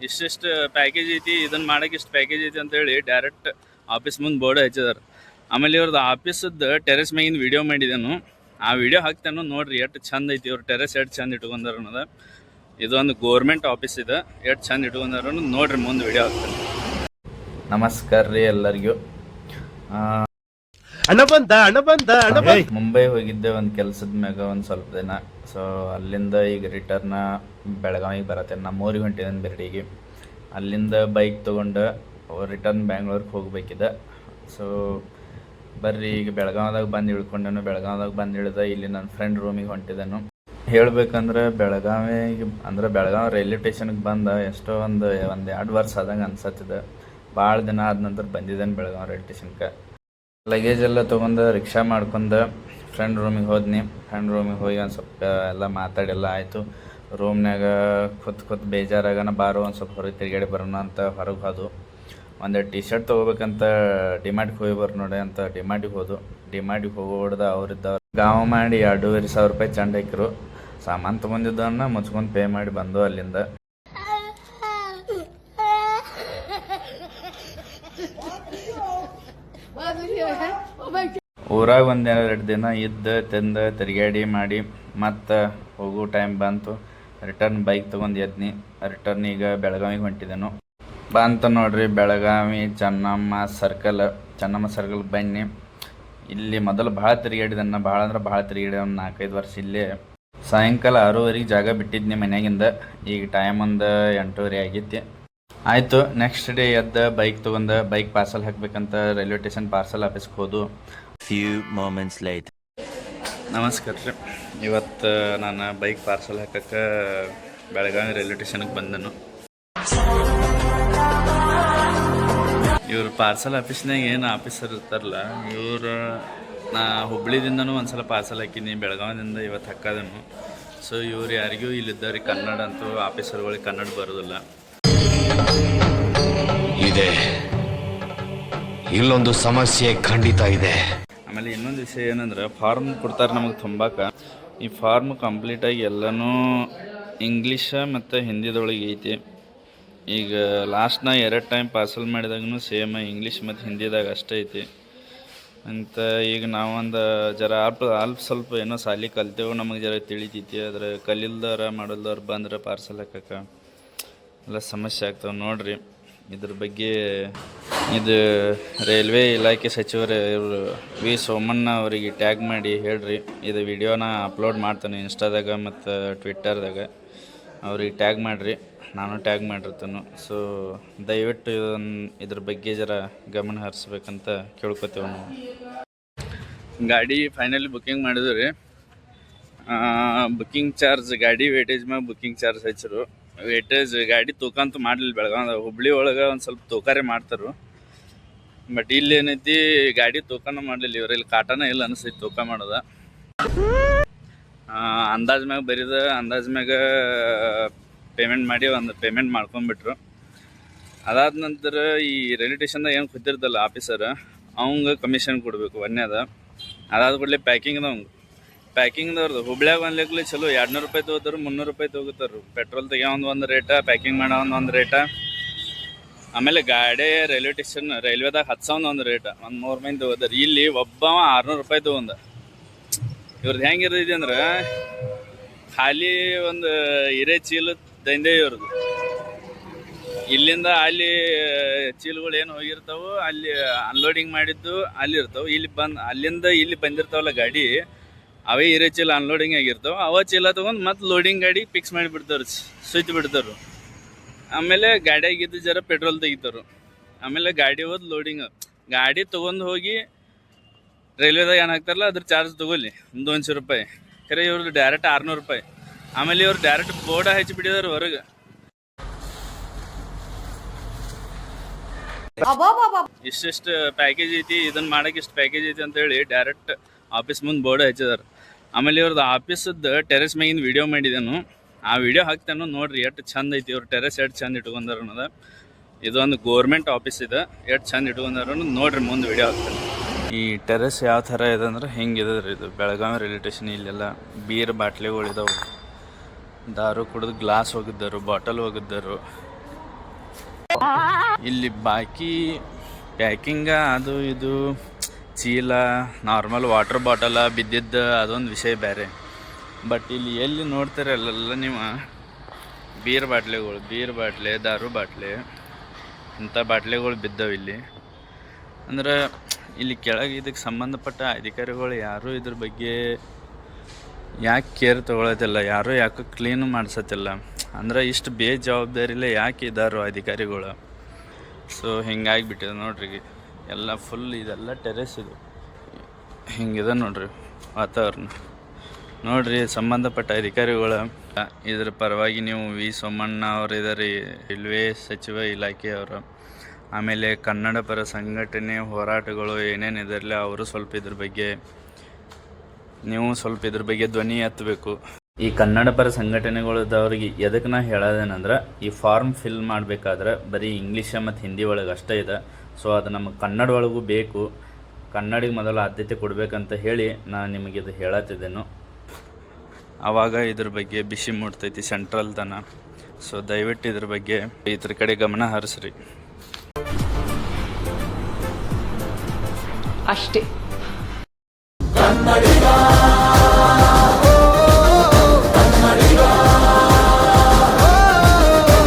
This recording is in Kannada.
ಇಷ್ಟಿಷ್ಟು ಪ್ಯಾಕೇಜ್ ಐತಿ, ಇದನ್ನು ಮಾಡೋಕೆ ಇಷ್ಟು ಪ್ಯಾಕೇಜ್ ಐತಿ ಅಂತೇಳಿ ಡೈರೆಕ್ಟ್ ಆಫೀಸ್ ಮುಂದೆ ಬೋರ್ಡ್ ಹಚ್ಚಿದಾರೆ. ಆಮೇಲೆ ಇವ್ರದ್ದು ಆಫೀಸದ್ದು ಟೆರೆಸ್ ಮ್ಯಾಗಿನ ವೀಡಿಯೋ ಮಾಡಿದೆನು, ಆ ವಿಡಿಯೋ ಹಾಕ್ತೇನೆ ನೋಡ್ರಿ. ಎಷ್ಟು ಚಂದ ಐತಿ ಇವ್ರ ಟೆರೆಸ್, ಎಷ್ಟು ಚಂದ ಇಟ್ಕೊಂಡಾರ ಅನ್ನೋದು. ಇದೊಂದು ಗೋರ್ಮೆಂಟ್ ಆಫೀಸ್ ಇದೆ, ಎಷ್ಟು ಚಂದ ಇಟ್ಕೊಂಡಾರ ನೋಡ್ರಿ. ಮುಂದೆ ವಿಡಿಯೋ ಹಾಕ್ತೇನೆ. ನಮಸ್ಕಾರ ರೀ ಎಲ್ಲರಿಗೂ. ಮುಂಬೈ ಹೋಗಿದ್ದೆ ಒಂದು ಕೆಲಸದ ಮ್ಯಾಗ ಒಂದು ಸ್ವಲ್ಪ ದಿನ. ಸೊ ಅಲ್ಲಿಂದ ಈಗ ರಿಟರ್ನ ಬೆಳಗಾವಿಗೆ ಬರತ್ತೆ. ನಮ್ಮೂರಿಗೆ ಹೊಂಟಿದ್ದೇನೆ ಬೆರಡಿಗೆ. ಅಲ್ಲಿಂದ ಬೈಕ್ ತೊಗೊಂಡು ರಿಟರ್ನ್ ಬ್ಯಾಂಗ್ಳೂರಿಗೆ ಹೋಗ್ಬೇಕಿದೆ. ಸೊ ಬರ್ರಿ, ಈಗ ಬೆಳಗಾವ್ದಾಗ ಬಂದು ಇಳ್ಕೊಂಡೇನು. ಬೆಳಗಾವ್ದಾಗ ಬಂದು ಇಳಿದ ಇಲ್ಲಿ ನನ್ನ ಫ್ರೆಂಡ್ ರೂಮಿಗೆ ಹೊಂಟಿದ್ದೇನು. ಹೇಳ್ಬೇಕಂದ್ರೆ ಬೆಳಗಾವಿ ರೈಲ್ವೆ ಸ್ಟೇಷನ್ಗೆ ಬಂದ ಎಷ್ಟೋ ಒಂದು 2 ವರ್ಷ ಆದಂಗೆ ಅನ್ಸತ್ತಿದೆ. ಭಾಳ ದಿನ ಆದ ನಂತರ ಬಂದಿದ್ದೇನೆ ಬೆಳಗಾವಿ ರೈಲ್ವೆ ಸ್ಟೇಷನ್ಗೆ. ಲಗೇಜ್ ಎಲ್ಲ ತೊಗೊಂಡು ರಿಕ್ಷಾ ಮಾಡ್ಕೊಂಡು ಫ್ರೆಂಡ್ ರೂಮಿಗೆ ಹೋದ್ನಿ. ಫ್ರೆಂಡ್ ರೂಮಿಗೆ ಹೋಗಿ ಒಂದು ಸ್ವಲ್ಪ ಎಲ್ಲ ಮಾತಾಡಿ ಎಲ್ಲ ಆಯಿತು. ರೂಮ್ನಾಗ ಕೂತ್ ಬೇಜಾರಾಗನ ಬಾರೋ ಒಂದು ಸ್ವಲ್ಪ ಹೊರಗೆ ತಿರುಗಾಡಿ ಬರೋಣ ಅಂತ ಹೊರಗೆ ಹೋದು. ಒಂದು ಟಿ ಶರ್ಟ್ ತೊಗೋಬೇಕಂತ ಡಿಮಾರ್ಟಿಗೆ ಹೋಗಿ ಬರೋ ನೋಡಿ ಅಂತ ಡಿಮಾರ್ಟಿಗೆ ಹೋದು. ಡಿಮಾರ್ಟಿಗೆ ಹೋಗೋಡ್ದ ಅವರಿದ್ದವ್ರು ಗಾಂವ್ ಮಾಡಿ 2,500 ರೂಪಾಯಿ ಚಂದ ಹಾಕಿರು. ಸಾಮಾನು ತೊಗೊಂಡಿದ್ದವನ್ನ ಮುಚ್ಕೊಂಡು ಪೇ ಮಾಡಿ ಬಂದು ಅಲ್ಲಿಂದ. ಊರಾಗ 1-2 ದಿನ ಇದ್ದು ತಿಂದು ತಿರುಗಾಡಿ ಮಾಡಿ ಮತ್ತು ಹೋಗೋ ಟೈಮ್ ಬಂತು. ರಿಟರ್ನ್ ಬೈಕ್ ತೊಗೊಂಡು ಎದ್ನಿ. ರಿಟರ್ನ್ ಈಗ ಬೆಳಗಾವಿಗೆ ಹೊಂಟಿದ್ದೇನು. ಬಂತು ನೋಡ್ರಿ ಬೆಳಗಾವಿ ಚೆನ್ನಮ್ಮ ಸರ್ಕಲ್ ಬನ್ನಿ. ಇಲ್ಲಿ ಮೊದಲು ಭಾಳ ತಿರುಗಾಡಿದನ್ನ, ಭಾಳ ತಿರುಗಾಡಿ ಒಂದು 4-5 ವರ್ಷ ಇಲ್ಲೇ. ಸಾಯಂಕಾಲ 6:30 ಜಾಗ ಬಿಟ್ಟಿದ್ನಿ ಮನ್ಯಾಗಿಂದ. ಈಗ ಟೈಮ್ ಒಂದು 8:30 ಆಗೈತಿ. ಆಯಿತು, ನೆಕ್ಸ್ಟ್ ಡೇ ಎದ್ದು ಬೈಕ್ ತೊಗೊಂಡು ಬೈಕ್ ಪಾರ್ಸಲ್ ಹಾಕ್ಬೇಕಂತ ರೈಲ್ವೆ ಸ್ಟೇಷನ್ ಪಾರ್ಸಲ್ ಆಫೀಸ್ಗೆ ಹೋದು. ನಮಸ್ಕಾರ ರೀ. ಇವತ್ತು ನಾನು ಬೈಕ್ ಪಾರ್ಸಲ್ ಹಾಕಕ್ಕೆ ಬೆಳಗಾವಿ ರೈಲ್ವೆ ಸ್ಟೇಷನ್ಗೆ ಬಂದನು. ಇವ್ರು ಪಾರ್ಸಲ್ ಆಫೀಸ್ನಾಗ ಏನು ಆಫೀಸರ್ ಇರ್ತಾರಲ್ಲ ಇವರು, ನಾ ಹುಬ್ಳಿದಿಂದನೂ ಒಂದು ಸಲ ಪಾರ್ಸಲ್ ಹಾಕಿನಿ, ಬೆಳಗಾವಿದಿಂದ ಇವತ್ತು ಹಾಕೋದನು. ಸೊ ಇವ್ರು ಯಾರಿಗೂ ಇಲ್ಲಿದ್ದವ್ರಿಗೆ ಕನ್ನಡ ಅಂತೂ ಆಫೀಸರ್ಗಳಿಗೆ ಕನ್ನಡ ಬರೋದಿಲ್ಲ. ಇದೆ ಇಲ್ಲೊಂದು ಸಮಸ್ಯೆ ಖಂಡಿತ ಇದೆ. ಆಮೇಲೆ ಇನ್ನೊಂದು ವಿಷಯ ಏನಂದ್ರೆ, ಫಾರ್ಮ್ ಕೊಡ್ತಾರೆ ನಮಗೆ ತುಂಬಕ್ಕೆ. ಈ ಫಾರ್ಮ್ ಕಂಪ್ಲೀಟಾಗಿ ಎಲ್ಲನೂ ಇಂಗ್ಲೀಷ ಮತ್ತು ಹಿಂದಿದೊಳಗೆ ಐತಿ. ಈಗ ಲಾಸ್ಟ್ ನಾ 2 ಟೈಮ್ ಪಾರ್ಸಲ್ ಮಾಡಿದಾಗೂ ಸೇಮ್ ಇಂಗ್ಲೀಷ್ ಮತ್ತು ಹಿಂದಿದಾಗ ಅಷ್ಟೇ ಐತಿ ಅಂತ. ಈಗ ನಾವೊಂದು ಜರ ಅಲ್ಪ ಸ್ವಲ್ಪ ಏನೋ ಸಾಲಿ ಕಲ್ತೇವೆ, ನಮಗೆ ಜರ ತಿಳಿತೈತಿ. ಆದರೆ ಕಲಿಲ್ದವ್ರು ಮಾಡಲ್ದವ್ರು ಬಂದ್ರೆ ಪಾರ್ಸಲ್ ಹಾಕಕ್ಕೆ ಎಲ್ಲ ಸಮಸ್ಯೆ ಆಗ್ತಾವೆ ನೋಡ್ರಿ. ಇದ್ರ ಬಗ್ಗೆ ಇದು ರೈಲ್ವೆ ಇಲಾಖೆ ಸಚಿವರು ಇವರು ವಿ ಸೋಮಣ್ಣ ಅವರಿಗೆ ಟ್ಯಾಗ್ ಮಾಡಿ ಹೇಳ್ರಿ. ಇದು ವಿಡಿಯೋನ ಅಪ್ಲೋಡ್ ಮಾಡ್ತಾನೆ ಇನ್ಸ್ಟಾದಾಗ ಮತ್ತು ಟ್ವಿಟ್ಟರ್ದಾಗ. ಅವ್ರಿಗೆ ಟ್ಯಾಗ್ ಮಾಡಿರಿ, ನಾನು ಟ್ಯಾಗ್ ಮಾಡಿರ್ತೇನೆ. ಸೊ ದಯವಿಟ್ಟು ಇದ್ರ ಬಗ್ಗೆ ಜರ ಗಮನ ಹರಿಸ್ಬೇಕಂತ ಕೇಳ್ಕೊತೇವೆ ನಾವು. ಗಾಡಿ ಫೈನಲಿ ಬುಕ್ಕಿಂಗ್ ಮಾಡಿದ್ವಿ ರೀ. ಬುಕ್ಕಿಂಗ್ ಚಾರ್ಜ್, ಗಾಡಿ ವೇಟೇಜ್ ಮ್ಯಾಗ ಬುಕ್ಕಿಂಗ್ ಚಾರ್ಜ್ ಹಚ್ಚರು. ವೇಟೇಜ್ ಗಾಡಿ ತೂಕ ಅಂತೂ ಮಾಡಲಿಲ್ಲ. ಬೆಳಗಾವಿ ಹುಬ್ಳಿ ಒಳಗೆ ಒಂದು ಸ್ವಲ್ಪ ತೂಕಾರೆ ಮಾಡ್ತಾರೆ. ಬಟ್ ಇಲ್ಲಿ ಏನೈತಿ, ಗಾಡಿ ತೂಕನ ಮಾಡಲಿಲ್ಲ. ಇವರಲ್ಲಿ ಕಾಟನ ಇಲ್ಲ ಅನಿಸ್ತೈತಿ ತೂಕ ಮಾಡೋದ. ಅಂದಾಜ್ ಮ್ಯಾಗ ಬರೀದ, ಅಂದಾಜ್ ಮ್ಯಾಗ ಪೇಮೆಂಟ್ ಮಾಡಿ ಒಂದು ಪೇಮೆಂಟ್ ಮಾಡ್ಕೊಂಡ್ಬಿಟ್ರು. ಅದಾದ ನಂತರ ಈ ರೈಲ್ವೆ ಸ್ಟೇಷನ್ದಾಗ ಏನು ಕೂತಿರ್ತಲ್ಲ ಆಫೀಸರ್, ಅವಂಗೆ ಕಮಿಷನ್ ಕೊಡಬೇಕು ಒಂದೇದ. ಅದಾದ ಕೂಡಲೇ ಪ್ಯಾಕಿಂಗ್ದವ್ರದ್ದು ಹುಬ್ಳ್ಯಾಗ ಒಂದು ಲೆಕ್ಕಲಿ ಚಲೋ 200 ರೂಪಾಯಿ ತೊಗೋತಾರೆ, 300 ರೂಪಾಯಿ ತೊಗೋತಾರೆ. ಪೆಟ್ರೋಲ್ ತೆಗಿಯೋ ಒಂದು ರೇಟ, ಪ್ಯಾಕಿಂಗ್ ಮಾಡೋ ಒಂದು ರೇಟ. ಆಮೇಲೆ ಗಾಡಿ ರೈಲ್ವೆದಾಗ ಹತ್ಸೋದು ಒಂದು ರೇಟ. ಒಂದು 3 ಮಂದಿ ತೊಗೋತಾರೆ. ಇಲ್ಲಿ ಒಬ್ಬ 600 ರೂಪಾಯಿ ತೊಗೊಂಡ. ಇವ್ರದ್ದು ಹೆಂಗಿರ್ತೈತಿ ಅಂದ್ರೆ, ಖಾಲಿ ಒಂದು ಹಿರೇ ಚೀಲ ದಂಧೆ ಇವ್ರದ್ದು. ಇಲ್ಲಿಂದ ಅಲ್ಲಿ ಚೀಲಗಳು ಏನು ಹೋಗಿರ್ತಾವೆ, ಅಲ್ಲಿ ಅನ್ಲೋಡಿಂಗ್ ಮಾಡಿದ್ದು ಅಲ್ಲಿ ಇರ್ತಾವೆ. ಅಲ್ಲಿಂದ ಇಲ್ಲಿ ಬಂದಿರ್ತಾವಲ್ಲ ಗಾಡಿ, ಅವೇ ಹಿರೇ ಚೀಲ ಅನ್ಲೋಡಿಂಗ್ ಆಗಿರ್ತಾವೆ. ಅವ ಚೀಲ ತೊಗೊಂಡು ಮತ್ತೆ ಲೋಡಿಂಗ್ ಗಾಡಿ ಫಿಕ್ಸ್ ಮಾಡಿ ಬಿಡ್ತಾರೆ, ಸ್ವಿಚ್ ಬಿಡ್ತಾರೆ. ಆಮೇಲೆ ಗಾಡಿಯಾಗಿದ್ದು ಜರ ಪೆಟ್ರೋಲ್ ತೆಗಿತಾರೆ. ಆಮೇಲೆ ಗಾಡಿ ಹೋದ್ ಲೋಡಿಂಗ್, ಗಾಡಿ ತೊಗೊಂಡು ಹೋಗಿ ರೈಲ್ವೆದಾಗ ಏನು ಹಾಕ್ತಾರಲ್ಲ ಅದ್ರ ಚಾರ್ಜ್ ತೊಗೊಲಿ 200 ರೂಪಾಯಿ. ಖರೆ ಇವ್ರದ್ದು ಡೈರೆಕ್ಟ್ 600 ರೂಪಾಯಿ. ಆಮೇಲೆ ಇವ್ರು ಡೈರೆಕ್ಟ್ ಬೋರ್ಡ ಹಚ್ಚಿಬಿಟ್ಟಿದಾರೆ ಹೊರಗೆ. ಇಷ್ಟಿಷ್ಟು ಪ್ಯಾಕೇಜ್ ಐತಿ, ಇದನ್ನು ಮಾಡೋಕೆ ಇಷ್ಟು ಪ್ಯಾಕೇಜ್ ಐತಿ ಅಂತೇಳಿ ಡೈರೆಕ್ಟ್ ಆಫೀಸ್ ಮುಂದೆ ಬೋರ್ಡ್ ಹಚ್ಚಿದಾರೆ. ಆಮೇಲೆ ಇವ್ರದ್ದು ಆಫೀಸದ್ದು ಟೆರೆಸ್ ಮ್ಯಾಗಿನ ವೀಡಿಯೋ ಮಾಡಿದೆನು, ಆ ವಿಡಿಯೋ ಹಾಕ್ತೇನೆ ನೋಡ್ರಿ. ಎಷ್ಟು ಚಂದ ಐತಿ ಇವ್ರು ಟೆರೆಸ್, ಎಷ್ಟು ಚಂದ ಇಟ್ಕೊಂಡಾರ ಅನ್ನೋದು. ಇದೊಂದು ಗೋರ್ಮೆಂಟ್ ಆಫೀಸ್ ಇದೆ, ಎಷ್ಟು ಚಂದ ಇಟ್ಕೊಂಡಾರ ಅನ್ನೋದು ನೋಡ್ರಿ. ಮುಂದೆ ವಿಡಿಯೋ ಹಾಕ್ತೇನೆ. ಈ ಟೆರೆಸ್ ಯಾವ ಥರ ಇದೆ ಅಂದ್ರೆ ಹಿಂಗಿದೆ ರೀ. ಇದು ಬೆಳಗಾವಿ ರೈಲ್ವೆ ಸ್ಟೇಷನ್. ಇಲ್ಲೆಲ್ಲ ಬೀರ್ ಬಾಟ್ಲಿಗಳಿದಾವೆ, ದಾರು ಕುಡಿದು ಗ್ಲಾಸ್ ಹೋಗಿದ್ದರು, ಬಾಟಲ್ ಹೋಗಿದ್ದರು. ಇಲ್ಲಿ ಬಾಕಿ ಪ್ಯಾಕಿಂಗ ಅದು ಇದು ಚೀಲ ನಾರ್ಮಲ್ ವಾಟರ್ ಬಾಟಲ ಬಿದ್ದಿದ್ದು ಅದೊಂದು ವಿಷಯ ಬೇರೆ. ಬಟ್ ಇಲ್ಲಿ ಎಲ್ಲಿ ನೋಡ್ತೀರಲ್ಲ ನೀವು ಬೀರ್ ಬಾಟ್ಲೆ ದಾರು ಬಾಟ್ಲೆ ಇಂಥ ಬಾಟ್ಲೆಗಳು ಬಿದ್ದವು ಇಲ್ಲಿ. ಅಂದ್ರೆ ಇಲ್ಲಿ ಕೆಳಗೆ ಇದಕ್ಕೆ ಸಂಬಂಧಪಟ್ಟ ಅಧಿಕಾರಿಗಳು ಯಾರೂ ಇದ್ರ ಬಗ್ಗೆ ಯಾಕೆ ಕೇರ್ ತೊಗೊಳೋದಿಲ್ಲ, ಯಾರೂ ಯಾಕೆ ಕ್ಲೀನು ಮಾಡ್ಸತ್ತಿಲ್ಲ. ಅಂದ್ರೆ ಇಷ್ಟು ಬೇಜವಾಬ್ದಾರಿಲೇ ಯಾಕೆ ಇದ್ದಾರೋ ಅಧಿಕಾರಿಗಳು. ಸೊ ಹಿಂಗಾಗಿಬಿಟ್ಟಿದೆ ನೋಡ್ರಿ, ಎಲ್ಲ ಫುಲ್ ಇದೆಲ್ಲ ಟೆರೆಸ್ ಇದು ಹಿಂಗಿದೆ ನೋಡ್ರಿ ವಾತಾವರಣ. ನೋಡ್ರಿ ಸಂಬಂಧಪಟ್ಟ ಅಧಿಕಾರಿಗಳು ಇದ್ರ ಪರವಾಗಿ ನೀವು ವಿ ಸೋಮಣ್ಣ ಅವರು ಇದ್ದಾರೆ, ರೈಲ್ವೆ ಸಚಿವ ಇಲಾಖೆಯವರು, ಆಮೇಲೆ ಕನ್ನಡ ಪರ ಸಂಘಟನೆ ಹೋರಾಟಗಳು ಏನೇನು ಇದರಲ್ಲ ಅವರು ಸ್ವಲ್ಪ ಇದ್ರ ಬಗ್ಗೆ ಧ್ವನಿ ಎತ್ತಬೇಕು. ಈ ಕನ್ನಡ ಪರ ಸಂಘಟನೆಗಳದವ್ರಿಗೆ ಎದಕ್ಕೆ ನಾ ಹೇಳೋದೇನಂದ್ರೆ, ಈ ಫಾರ್ಮ್ ಫಿಲ್ ಮಾಡಬೇಕಾದ್ರೆ ಬರೀ ಇಂಗ್ಲೀಷ ಮತ್ತು ಹಿಂದಿ ಒಳಗೆ ಅಷ್ಟೇ ಇದೆ. ಸೊ ಅದು ನಮಗೆ ಕನ್ನಡ ಒಳಗೂ ಬೇಕು, ಕನ್ನಡಿಗೆ ಮೊದಲು ಆದ್ಯತೆ ಕೊಡಬೇಕಂತ ಹೇಳಿ ನಾನು ನಿಮಗೆ ಇದು ಹೇಳತ್ತಿದ್ದೇನು. ಆವಾಗ ಇದ್ರ ಬಗ್ಗೆ ಬಿಸಿ ಮೂಡ್ತೈತಿ ಸೆಂಟ್ರಲ್ ತನ. ಸೊ ದಯವಿಟ್ಟು ಇದ್ರ ಬಗ್ಗೆ ಇದ್ರ ಕಡೆ ಗಮನ ಹರಿಸ್ರಿ ಅಷ್ಟೇ.